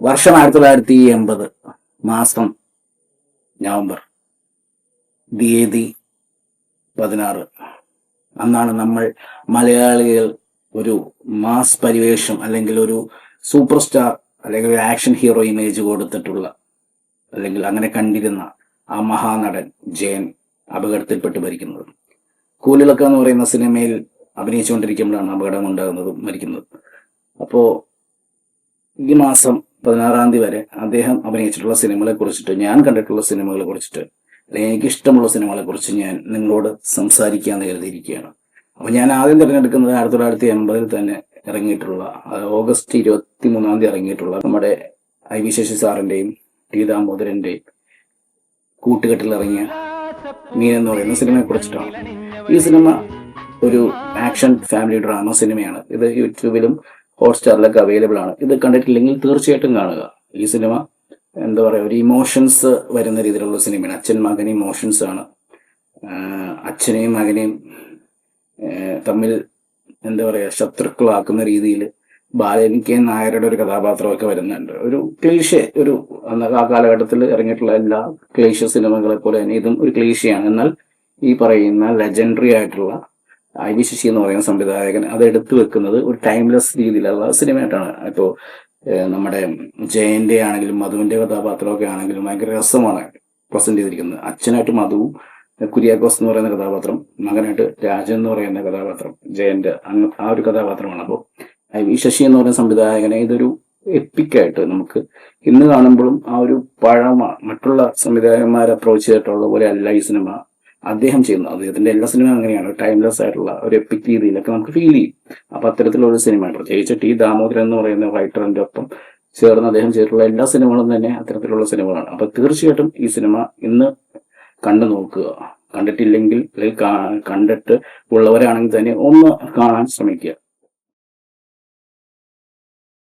വർഷം 1980, മാസം നവംബർ, തീയതി 16. അന്നാണ് നമ്മൾ മലയാളികൾ ഒരു മാസ് പരിവേഷം അല്ലെങ്കിൽ ഒരു സൂപ്പർ സ്റ്റാർ അല്ലെങ്കിൽ ഒരു ആക്ഷൻ ഹീറോ ഇമേജ് കൊടുത്തിട്ടുള്ള അല്ലെങ്കിൽ അങ്ങനെ കണ്ടിരുന്ന ആ മഹാനടൻ ജയൻ അപകടത്തിൽപ്പെട്ട് മരിക്കുന്നത്. കൂലിളക്ക എന്ന് പറയുന്ന സിനിമയിൽ അഭിനയിച്ചുകൊണ്ടിരിക്കുമ്പോഴാണ് അപകടം ഉണ്ടാകുന്നതും മരിക്കുന്നത്. അപ്പോൾ ഈ മാസം 16 വരെ അദ്ദേഹം അഭിനയിച്ചിട്ടുള്ള സിനിമകളെ കുറിച്ചിട്ട്, ഞാൻ കണ്ടിട്ടുള്ള സിനിമകളെ കുറിച്ചിട്ട്, അല്ലെങ്കിൽ എനിക്ക് ഇഷ്ടമുള്ള സിനിമകളെ കുറിച്ച് ഞാൻ നിങ്ങളോട് സംസാരിക്കാന്ന് കരുതിയിരിക്കുകയാണ്. അപ്പൊ ഞാൻ ആദ്യം തിരഞ്ഞെടുക്കുന്നത് 1980 തന്നെ ഇറങ്ങിയിട്ടുള്ള, ഓഗസ്റ്റ് 23 ഇറങ്ങിയിട്ടുള്ള നമ്മുടെ IV ശശി സാറിന്റെയും ടി ദാമോദരന്റെയും കൂട്ടുകെട്ടിൽ ഇറങ്ങിയ മീൻ എന്ന് പറയുന്ന സിനിമയെ കുറിച്ചിട്ടാണ്. ഈ സിനിമ ഒരു ആക്ഷൻ ഫാമിലി ഡ്രാമ സിനിമയാണ്. ഇത് യൂട്യൂബിലും ഹോട്ട്സ്റ്റാറിലൊക്കെ അവൈലബിൾ ആണ്. ഇത് കണ്ടിട്ടില്ലെങ്കിൽ തീർച്ചയായിട്ടും കാണുക. ഈ സിനിമ എന്താ പറയുക, ഒരു ഇമോഷൻസ് വരുന്ന രീതിയിലുള്ള സിനിമയാണ്. അച്ഛൻ മകൻ ഇമോഷൻസ് ആണ്. അച്ഛനെയും മകനെയും തമ്മിൽ എന്താ പറയുക, ശത്രുക്കളാക്കുന്ന രീതിയിൽ ബാലൻ കെ നായരുടെ ഒരു കഥാപാത്രമൊക്കെ വരുന്നുണ്ട്. ഒരു ക്ലീഷേ, ഒരു ആ കാലഘട്ടത്തിൽ ഇറങ്ങിയിട്ടുള്ള എല്ലാ ക്ലീഷ സിനിമകളെ പോലെ തന്നെ ഇതും ഒരു ക്ലീഷയാണ്. എന്നാൽ ഈ പറയുന്ന ലെജൻഡറി ആയിട്ടുള്ള IV ശശി എന്ന് പറയുന്ന സംവിധായകൻ അത് എടുത്തു വെക്കുന്നത് ഒരു ടൈംലെസ് രീതിയിലുള്ള സിനിമയായിട്ടാണ്. ഇപ്പോൾ നമ്മുടെ ജയന്റെ ആണെങ്കിലും മധുവിന്റെ കഥാപാത്രമൊക്കെ ആണെങ്കിലും ഭയങ്കര രസമാണ് പ്രസന്റ് ചെയ്തിരിക്കുന്നത്. അച്ഛനായിട്ട് മധുവും, കുര്യാക്കോസ് എന്ന് പറയുന്ന കഥാപാത്രം, മകനായിട്ട് രാജൻ എന്ന് പറയുന്ന കഥാപാത്രം, ജയന്റെ ആ ഒരു കഥാപാത്രമാണ്. അപ്പോൾ IV ശശി എന്ന് പറയുന്ന സംവിധായകനെ ഇതൊരു എപ്പിക്കായിട്ട് നമുക്ക് ഇന്ന് കാണുമ്പോഴും ആ ഒരു പഴമ മറ്റുള്ള സംവിധായകന്മാരെ അപ്രോച്ച് ചെയ്തിട്ടുള്ള പോലെ അല്ല ഈ സിനിമ അദ്ദേഹം ചെയ്യുന്നത്. അദ്ദേഹത്തിന്റെ എല്ലാ സിനിമയും അങ്ങനെയാണ്, ടൈംലെസ് ആയിട്ടുള്ള ഒരു എപ്പിക് രീതിയിലൊക്കെ നമുക്ക് ഫീൽ ചെയ്യും. അപ്പൊ അത്തരത്തിലുള്ള ഒരു സിനിമയാണ്. പ്രത്യേകിച്ച് ടി ദാമോദരൻ എന്ന് പറയുന്ന റൈറ്ററിന്റെ ഒപ്പം ചേർന്ന് അദ്ദേഹം ചെയ്തിട്ടുള്ള എല്ലാ സിനിമകളും തന്നെ അത്തരത്തിലുള്ള സിനിമകളാണ്. അപ്പൊ തീർച്ചയായിട്ടും ഈ സിനിമ ഇന്ന് കണ്ടു നോക്കുക. കണ്ടിട്ടില്ലെങ്കിൽ അല്ലെങ്കിൽ കണ്ടിട്ട് ഉള്ളവരാണെങ്കിൽ തന്നെ ഒന്ന് കാണാൻ ശ്രമിക്കുക.